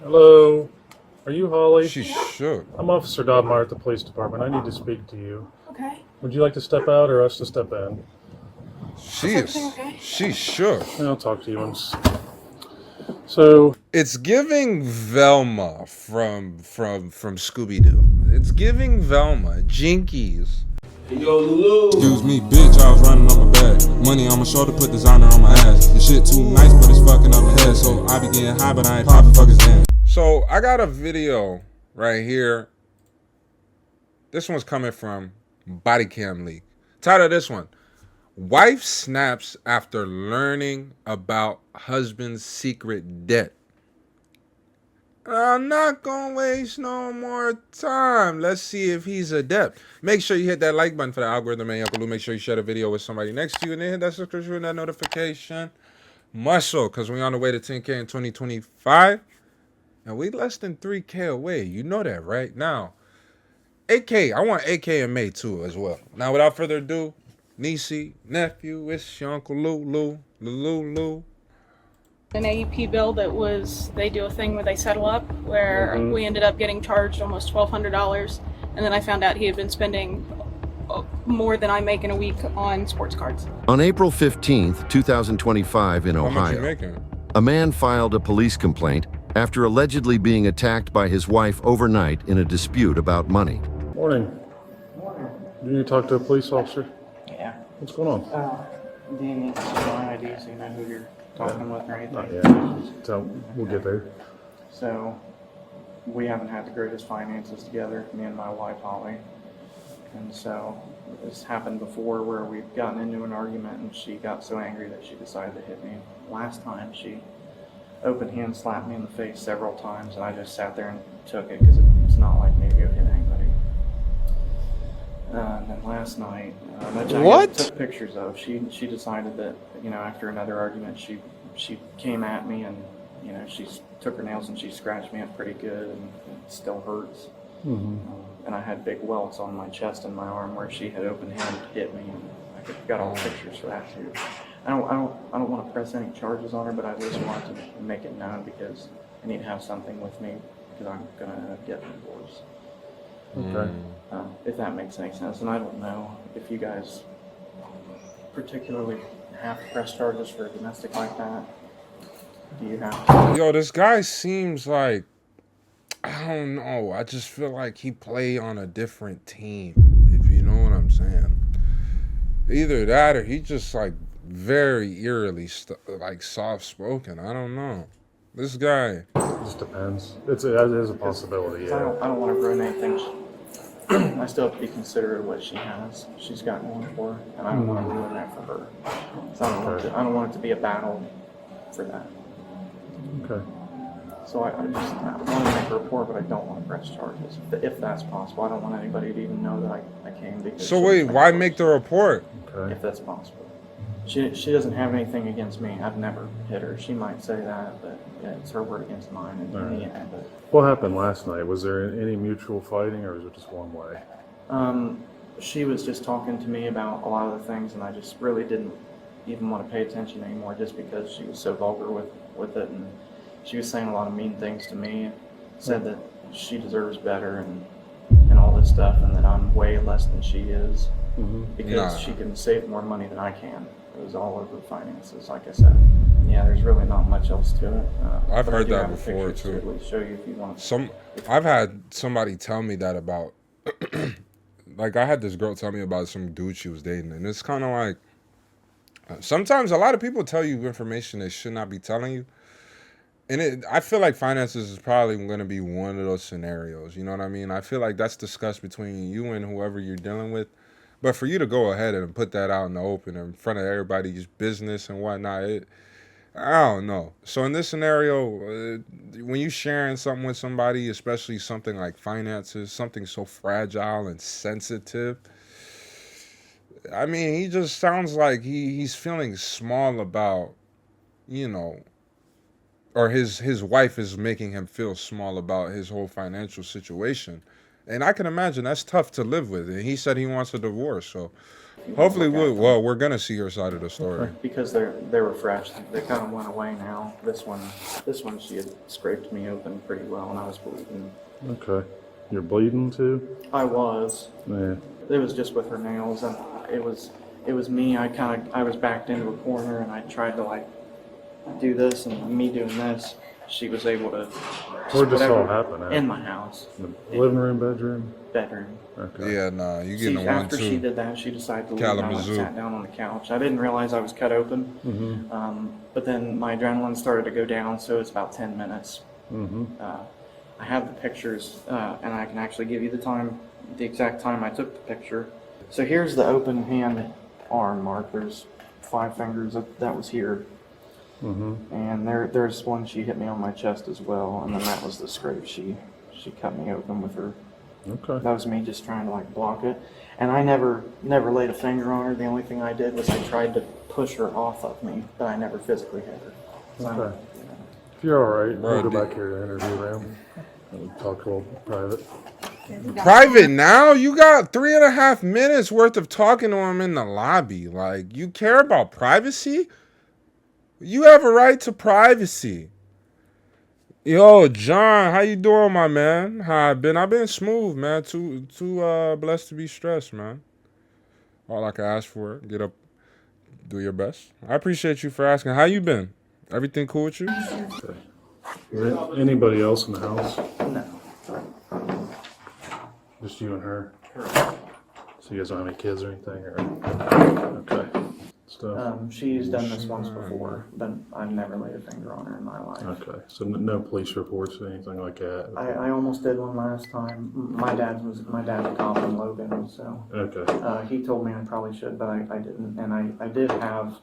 Hello, are you Holly? She shook. I'm Officer Dobmar at the police department. I need to speak to you. Okay. Would you like to step out or us to step in? Is everything okay? She shook. I'll talk to you. So, It's giving Velma from Scooby Doo. It's giving Velma. Jinkies. Yo, Lulu. Excuse me, bitch, I was running on my back. Money on my shoulder, put designer on my ass. This shit too nice, but it's fucking up my head. So I be getting high, but I ain't popping fuckers in. So I got a video right here. This one's coming from Body Cam Leak. Title of this one: Wife snaps after learning about husband's secret debt. I'm not gonna waste no more time. Let's see if he's adept. Make sure you hit that like button for the algorithm, and Uncle Lou. Make sure you share the video with somebody next to you, and then hit that subscription and that notification muscle, because we're on the way to 10K in 2025, and we less than 3K away. You know that, right? Now, 8K. I want 8K in May too, as well. Now, without further ado, niecey, nephew, it's your Uncle Lou. An AEP bill they do a thing where they settle up, where we ended up getting charged almost $1,200, and then I found out he had been spending more than I make in a week on sports cards. On April 15th, 2025 in How much you Ohio, making? a man filed a police complaint after allegedly being attacked by his wife overnight in a dispute about money. morning. You need to talk to a police officer? Yeah. What's going on? Do you need my ID so you know who you're talking with or anything? Not yet. We'll get there. So, we haven't had the greatest finances together, me and my wife, Holly. And so, this happened before where we've gotten into an argument and she got so angry that she decided to hit me. Last time, she open hand slapped me in the face several times and I just sat there and took it because it's not like me to go hit anybody. And then last night, which I took pictures of, she decided that, after another argument, she came at me and, she took her nails and she scratched me up pretty good and it still hurts. And I had big welts on my chest and my arm where she had open hand hit me, and I got all the pictures for that too. I don't want to press any charges on her, but I just want to make it known because I need to have something with me because I'm gonna end up getting divorced. Okay. If that makes any sense. And I don't know if you guys particularly have to press charges for a domestic like that. Do you have to? Yo, this guy seems like, I don't know. I just feel like he play on a different team, if you know what I'm saying. Either that or he just like very eerily like soft spoken. I don't know. This guy. It just depends. It is a possibility, I yeah. don't want to ruin anything. I still have to be considerate of what she's got going for her, and I don't want to ruin that for her. So I don't want it to be a battle for that. Okay. So I want to make a report, but I don't want to press charges, if that's possible. I don't want anybody to even know that I came because. So wait, why make the report? Okay. If that's possible. She doesn't have anything against me. I've never hit her. She might say that, but yeah, it's her word against mine. And Right. yeah, but, What happened last night? Was there any mutual fighting or was it just one way? she was just talking to me about a lot of the things, and I just really didn't even want to pay attention anymore, just because she was so vulgar with it, and she was saying a lot of mean things to me. Said that she deserves better and all this stuff, and that I'm way less than she is because she can save more money than I can. It was all over finances, like I said. Yeah, there's really not much else to it. I've but I heard do that have a before, picture too. To at least show you if you want. I've had somebody tell me that about, like I had this girl tell me about some dude she was dating, and it's kind of like, sometimes a lot of people tell you information they should not be telling you. And I feel like finances is probably going to be one of those scenarios. You know what I mean? I feel like that's discussed between you and whoever you're dealing with. But for you to go ahead and put that out in the open in front of everybody's business and whatnot, I don't know. So in this scenario, when you sharing something with somebody, especially something like finances, something so fragile and sensitive, I mean, he just sounds like he's feeling small about, or his wife is making him feel small about his whole financial situation. And I can imagine that's tough to live with. And he said he wants a divorce. So hopefully we're going to see her side of the story. Because they were fresh. They kind of went away now. This one she had scraped me open pretty well, and I was bleeding. Okay. You're bleeding too? I was. Yeah. It was just with her nails, and it was me. I was backed into a corner, and I tried to like do this, and me doing this, she was able to. Where'd this all whatever, happen at? In my house. The living room, bedroom? Bedroom. Okay. Yeah, nah, you getting a one After she too. did that, she decided to leave, and I Kalamazoo. sat down on the couch. I didn't realize I was cut open, but then my adrenaline started to go down, so it's about 10 minutes. I have the pictures, and I can actually give you the exact time I took the picture. So here's the open hand arm mark. There's 5 fingers that was here. And there's one she hit me on my chest as well, and then that was the scrape. She cut me open with her. Okay. That was me just trying to like block it, and I never laid a finger on her. The only thing I did was I tried to push her off of me, but I never physically hit her. So, Okay. If you're all right, Bro, we'll go back here to interview room and talk a little private. Private now? You got 3.5 minutes worth of talking to him in the lobby. Like, you care about privacy? You have a right to privacy. Yo, John, how you doing, my man? How I've been smooth, man. Too blessed to be stressed, man. All I can ask for, get up, do your best. I appreciate you for asking. How you been? Everything cool with you? Okay. Is there anybody else in the house? no. Just you and her? So you guys don't have any kids or anything? Or... Okay. Stuff. She's done this once before, but I've never laid a finger on her in my life. Okay. So no police reports or anything like that? I almost did one last time. My dad's a cop in Logan, so Okay. he told me I probably should, but I didn't. And I did have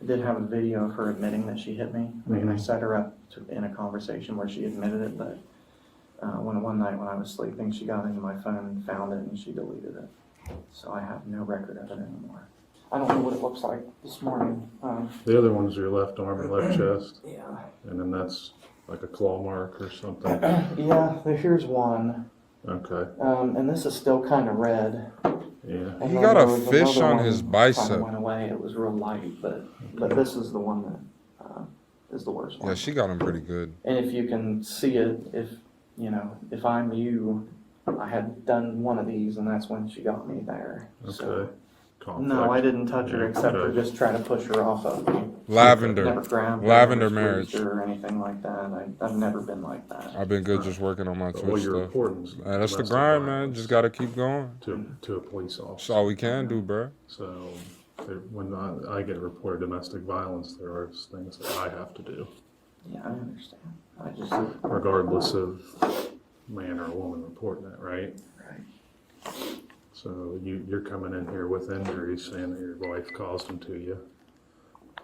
a video of her admitting that she hit me. I mean, I set her up in a conversation where she admitted it, but one night when I was sleeping, she got into my phone and found it, and she deleted it. So I have no record of it anymore. I don't know what it looks like this morning. The other one's your left arm and left chest, Yeah. and then that's like a claw mark or something. Yeah, here's one. Okay. And this is still kind of red. Yeah. And He then got a there was fish another on one his Kind bicep. of went away. It was real light, but this is the one that is the worst one. Yeah, she got him pretty good. And if you can see it, if I'm you, I had done one of these, and that's when she got me there. Okay. So, Conflict. no, I didn't touch her Yeah, except for okay. just try to push her off of me. Lavender. Never grabbed her, Lavender never squeezed marriage. her or anything like that. I've never been like that. I've been good just working on my But what Twitch you're stuff. reporting is That's the domestic grind, man. violence Just gotta keep going. to a police That's officer. all we can do, bro. So when I get a report of domestic violence, there are things that I have to do, Yeah, I understand. I just regardless of man or woman reporting it, right? right. So you're coming in here with injuries, saying that your wife caused them to you.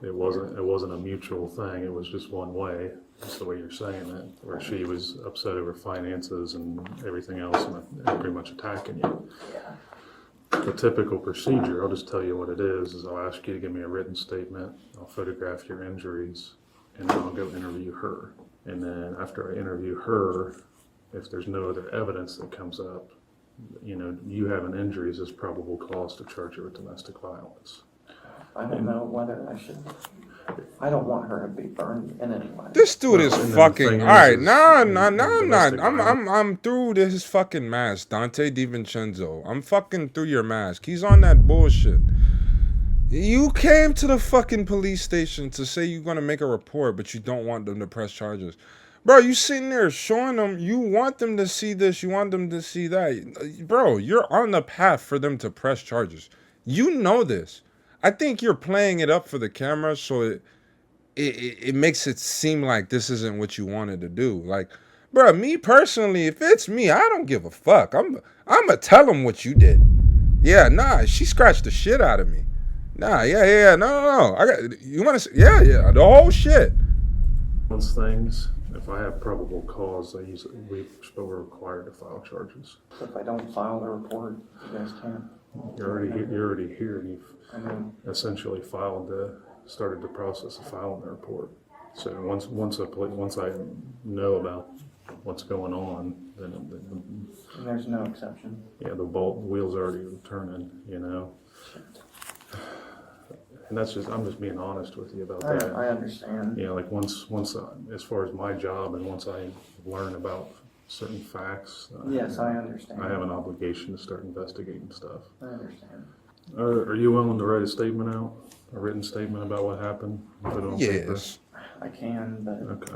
It wasn't a mutual thing. It was just one way. That's the way you're saying it, where she was upset over finances and everything else, and pretty much attacking you. The typical procedure, I'll just tell you what it is I'll ask you to give me a written statement. I'll photograph your injuries, and then I'll go interview her. And then after I interview her, if there's no other evidence that comes up, you having injuries is probable cause to charge her with domestic violence. I don't know whether I should. I don't want her to be burned in any way. This dude is And then the fucking. thing All right, is I'm not. domestic violence. I'm through this fucking mask, Dante DiVincenzo. I'm fucking through your mask. He's on that bullshit. You came to the fucking police station to say you're gonna make a report, but you don't want them to press charges. Bro, you sitting there showing them, you want them to see this, you want them to see that. Bro, you're on the path for them to press charges. You know this. I think you're playing it up for the camera so it makes it seem like this isn't what you wanted to do. Like, bro, me personally, if it's me, I don't give a fuck. I'm gonna tell them what you did. Yeah, nah, she scratched the shit out of me. Nah, yeah, no. You wanna say, yeah, the whole shit. Those things, if I have probable cause, we're required to file charges. So if I don't file the report, you guys can't. You're already here, and you've I mean, essentially started the process of filing the report. So once I know about what's going on, then And there's no exception. yeah, the wheels are already turning, you know. And that's just, I'm just being honest with you about that. I understand. You know, like once as far as my job and once I learn about certain facts, Yes, I understand. I have an obligation to start investigating stuff. I understand. Are you willing to write a statement out, a written statement about what happened? Put it on paper? Yes. I can, but Okay.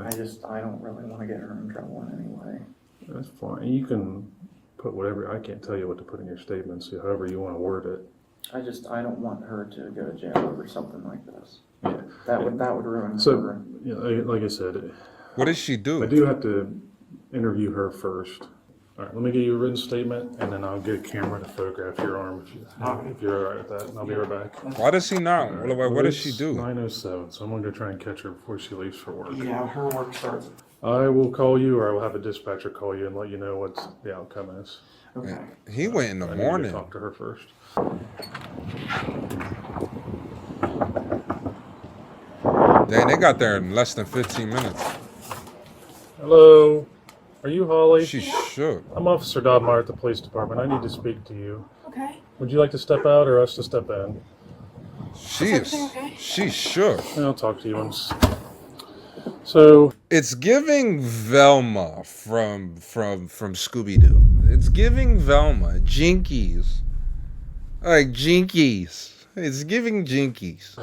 I don't really want to get her in trouble in any way. That's fine. You can put whatever, I can't tell you what to put in your statement, so however you want to word it. I don't want her to go to jail over something like this. Yeah. That would ruin So, her. yeah, like I said, What does she I do? do have to interview her first. All right, let me get you a written statement, and then I'll get a camera to photograph your arm if you're all right with that, and I'll be right back. Why does he not? What does she It's do? 9:07, so I'm gonna go try and catch her before she leaves for work. Yeah, her work starts. I will call you, or I will have a dispatcher call you and let you know what the outcome is. Okay. He went in the I need to morning. talk to her first. Dang, they got there in less than 15 minutes. Hello, are you Holly? She shook. I'm Officer Dodmeyer at the police department. I need to speak to you. Okay. Would you like to step out or us to step in? everything okay? She shook. I'll talk to you once. So, It's giving Velma from Scooby Doo. It's giving Velma Jinkies, like Jinkies. It's giving Jinkies.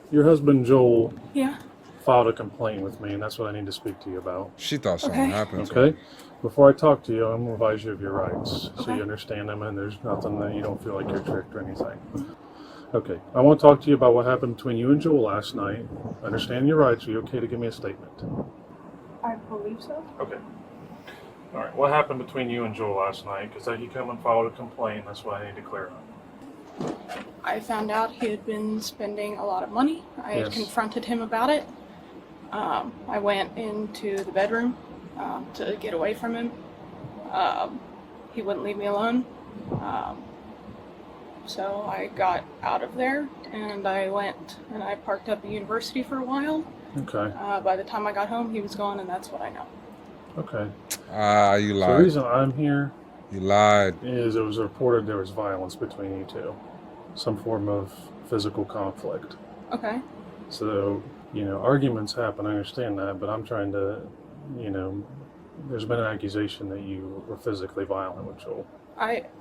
your husband Joel Yeah. filed a complaint with me, and that's what I need to speak to you about. She thought something Okay. happened to her. Okay? Before I talk to you, I'm going to advise you of your rights so Okay. you understand them and there's nothing that you don't feel like you're tricked or anything. Okay, I want to talk to you about what happened between you and Joel last night. Understand your rights. Are you okay to give me a statement? I believe so. Okay. All right, what happened between you and Joel last night? Because he come and filed a complaint. That's what I need to clear up. I found out he had been spending a lot of money. I had Yes. confronted him about it. I went into the bedroom to get away from him. He wouldn't leave me alone. So I got out of there and I went and I parked up at university for a while. Okay, By the time I got home, he was gone, and that's what I know. okay. You So the lied. reason I'm here You lied. is it was reported there was violence between you two. Some form of physical conflict. Okay. So, arguments happen, I understand that, but I'm trying to, there's been an accusation that you were physically violent with Joel.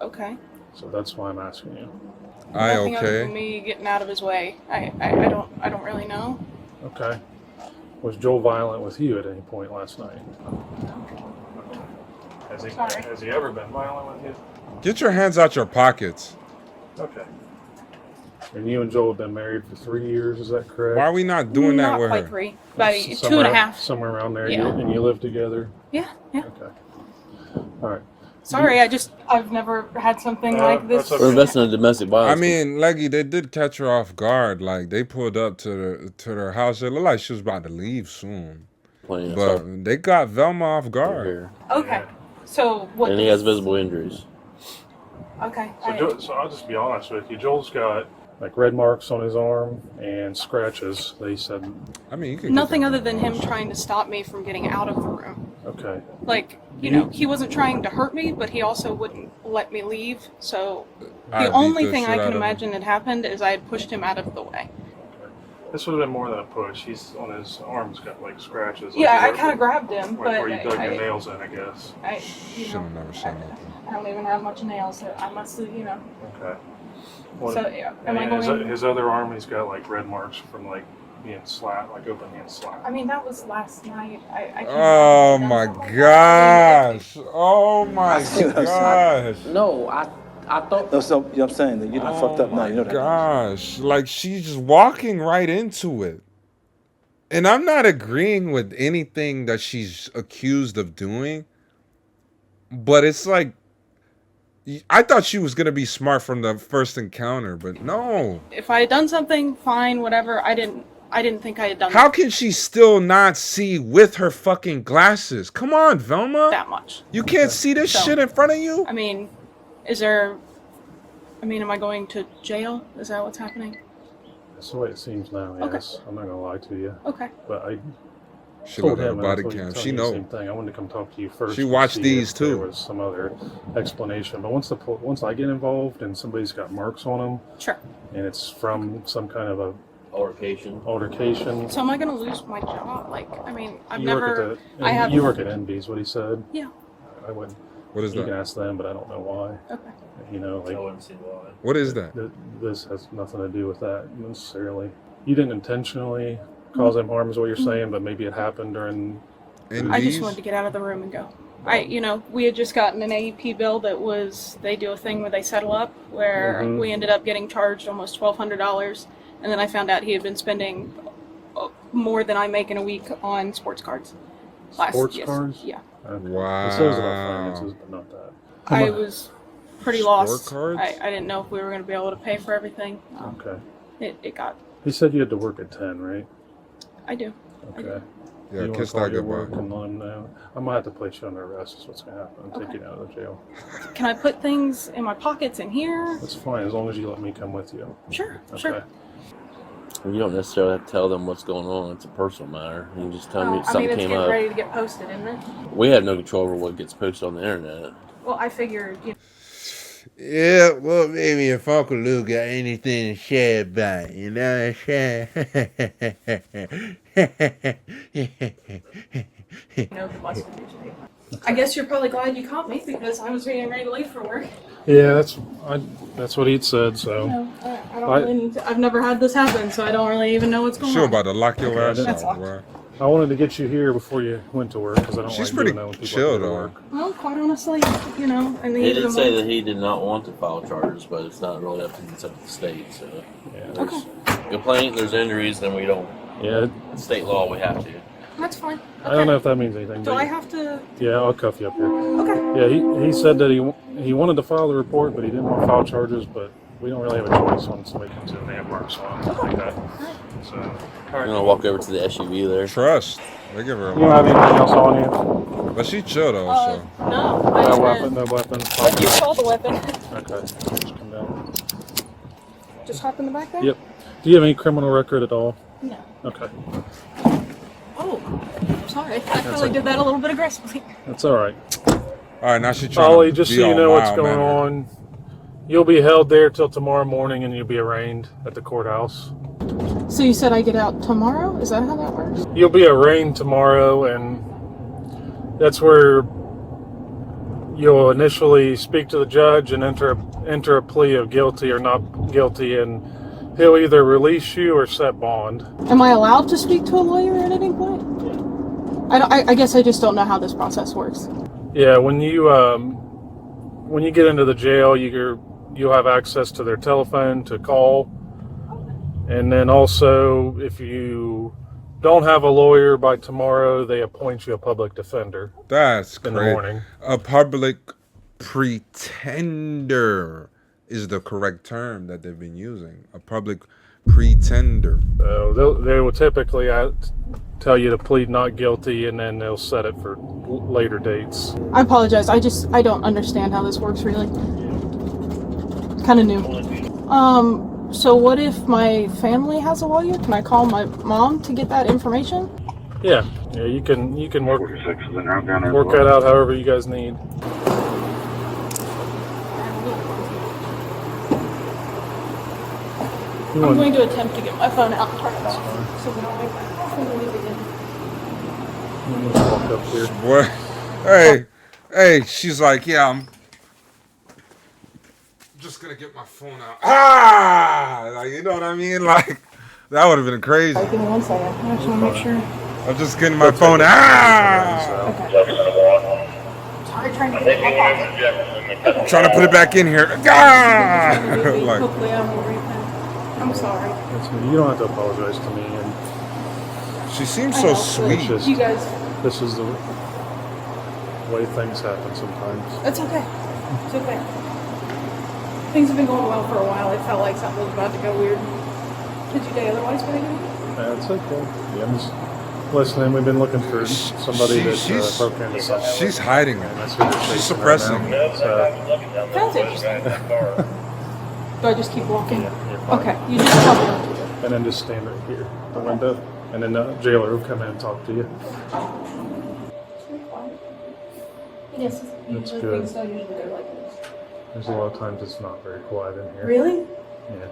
Okay. So that's why I'm asking you. Nothing other Okay. than me getting out of his way. I don't really know. Okay. Was Joel violent with you at any point last night? Sorry. Has he ever been violent with you? Get your hands out your pockets. Okay. And you and Joel have been married for 3 years, is that correct? Why are we not doing that Not with quite her? 3, about Somewhere- 2.5. Somewhere around there. Yeah. And you live together? Yeah. Okay. All right. Sorry, I've never had something like this. that's okay. We're investing in domestic violence. I mean, Leggy, they did catch her off guard. Like they pulled up to their house. It looked like she was about to leave soon, playing but they got Velma off guard. here, Okay. So what? and he has visible injuries. Okay. So I'll just be honest with you. Joel's got like red marks on his arm and scratches. They said, I mean, you can Nothing other than him trying to stop me from getting out of the room. okay. Like, he wasn't trying to hurt me, but he also wouldn't let me leave. So I the beat only the thing shit I out can of him. imagine had happened is I had pushed him out of the way. This would have been more than a push. He's on his arm's got like scratches. Yeah, I like kind of grabbed him, but where you dug your I, nails in, I guess. you Should know, have never said nothing. I don't even have much nails, so I must have, Okay. So, yeah. Am I And going? his other arm, he's got like red marks from like being slapped, like open being slapped. I mean, that was last night. I can't Oh imagine my something like that. gosh! Oh my gosh! No, I thought No, so I'm saying that you're not fucked up now. You know that. Gosh, like she's just walking right into it. And I'm not agreeing with anything that she's accused of doing, but it's like I thought she was gonna be smart from the first encounter, but no. If I had done something, fine, whatever. I didn't think I had done How can she still not see with her fucking glasses? Come on, Velma. that much. You can't see this So- shit in front of you? I mean, am I going to jail? Is that what's happening? That's the way it seems now, Okay. yes. I'm not going to lie to you. Okay. But She told looked at him, her and I body told you- cam. telling She you the know. same thing. I wanted to come talk to you first. She to watched see these, if there too. was some other explanation, but once I get involved and somebody's got marks on them, Sure. and it's from some kind of a altercation. So am I going to lose my job? Like, I mean, I've You never. work at I have. you work at NB's. What he said. Yeah. I wouldn't. What is You can that? ask them, but I don't know why. Okay. You know, like What is that? this has nothing to do with that necessarily. You didn't intentionally cause them harm, is what you're saying, but maybe it happened during. And I just these? wanted to get out of the room and go. We had just gotten an AEP bill that was, they do a thing where they settle up, where we ended up getting charged almost $1,200, and then I found out he had been spending more than I make in a week on sports cards. Sports cards? Yeah. Okay. Wow. It says about finances, but not that. I was pretty Sport lost. cards? I didn't know if we were going to be able to pay for everything. Okay. It got, He said you had to work at 10, right? I do. Okay. Yeah, you kiss want that to call your work goodbye. and let him know? I might have to place you under arrest. Is what's going to happen. I'll take you out of the jail. Can I put things in my pockets in here? That's fine as long as you let me come with you. Sure, Okay. sure. You don't necessarily have to tell them what's going on. It's a personal matter. You just tell me I something mean, it's came getting up. ready to get posted, isn't it? We have no control over what gets posted on the internet. Well, I figured, Yeah, well, maybe if Uncle Lou got anything to share about it, you know what I'm saying? I guess you're probably glad you caught me because I was getting ready to leave for work. Yeah, that's what he'd said. So I don't really need to, I've never had this happen, so I don't really even know what's going She on. about to lock your ass That's out, locked. boy. I wanted to get you here before you went to work because I don't She's like pretty doing that when people chill, go to though. work. Well, quite honestly, and He did say that he did not want to file charges, but it's not really up to the state. So Yeah. there's complaint, there's injuries, then we don't. Yeah. State law, we have to. That's fine. I don't know if that means anything. Do but I have to? Yeah, I'll cuff you up here. Okay. Yeah, he said that he wanted to file the report, but he didn't want to file charges. But we don't really have a choice when somebody comes in and they have marks on them like that. So, I'm gonna walk over to the SUV there. Trust. They give her a you don't have lot. anything else on you? But she chill, though, so. No. No weapon. No weapon. But you saw the weapon. Okay. Just come down. Just hop in the back there? Yep. Do you have any criminal record at all? No. Okay. Oh, sorry. I probably did that a little bit aggressively. That's all right. All right, now she trying Ollie, to just be so you all know what's mild going mannered. on, you'll be held there till tomorrow morning and you'll be arraigned at the courthouse. So you said I get out tomorrow? Is that how that works? You'll be arraigned tomorrow, and that's where you'll initially speak to the judge and enter a plea of guilty or not guilty, and he'll either release you or set bond. Am I allowed to speak to a lawyer at any point? I guess I just don't know how this process works. Yeah, when you get into the jail, you'll have access to their telephone to call, and then also if you don't have a lawyer by tomorrow, they appoint you a public defender. That's in the crazy. morning. A public pretender is the correct term that they've been using. A public pretender. They will typically tell you to plead not guilty, and then they'll set it for later dates. I apologize. I don't understand how this works really. Kind of new. So what if my family has a lawyer? Can I call my mom to get that information? Yeah, you can work that out however you guys need. I'm going to attempt to get my phone out and turn it off so we don't make that noise again. Just walk up here. Boy, hey, she's like, yeah, I'm just gonna get my phone out. Like, you know what I mean? Like, that would have been crazy. Give me 1 second. I just want to make sure. I'm just getting my phone. Okay. Sorry, trying to get it back I'm trying to put it back in here. Like, hopefully I won't repent. I'm sorry. You don't have to apologize to me. And she seems I so know, sweet. but you guys, this is the way things happen sometimes. it's okay. It's okay. Things have been going well for a while. It felt like something was about to go weird. Did you day otherwise, baby? That's okay. Yeah, I'm just listening. We've been looking for somebody that broke into something. She's hiding it. She's suppressing it. Sounds interesting. Do I just keep walking? Yeah, you're fine. Okay, you just tell me. And then just stand right here, at the window. And then the jailer will come in and talk to you. Yes, That's usually good. things don't usually go like this. There's a lot of times it's not very quiet in here. Really? Yeah.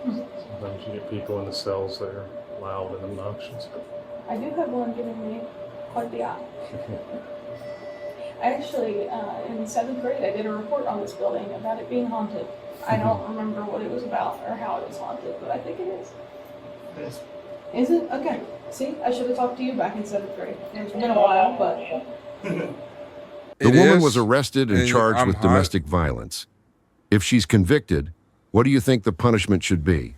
Sometimes you get people in the cells that are loud and obnoxious. I do have one giving me quite the eye. I actually, in 7th grade, I did a report on this building about it being haunted. I don't remember what it was about or how it was haunted, but I think it is. It is. Is it? Okay. See, I should have talked to you back in 7th grade. It's been a while, but The woman was arrested and charged I'm with domestic violence. If she's convicted, what do you think the punishment should be?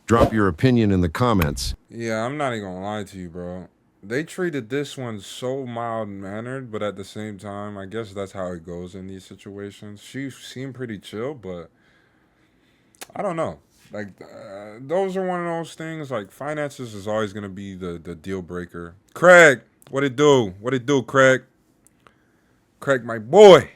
Drop your opinion in the comments. Yeah, I'm not even gonna lie to you, bro. They treated this one so mild-mannered, but at the same time, I guess that's how it goes in these situations. She seemed pretty chill, but I don't know. Like, those are one of those things, like, finances is always gonna be the deal breaker. Craig, what it do? What it do, Craig? Craig, my boy.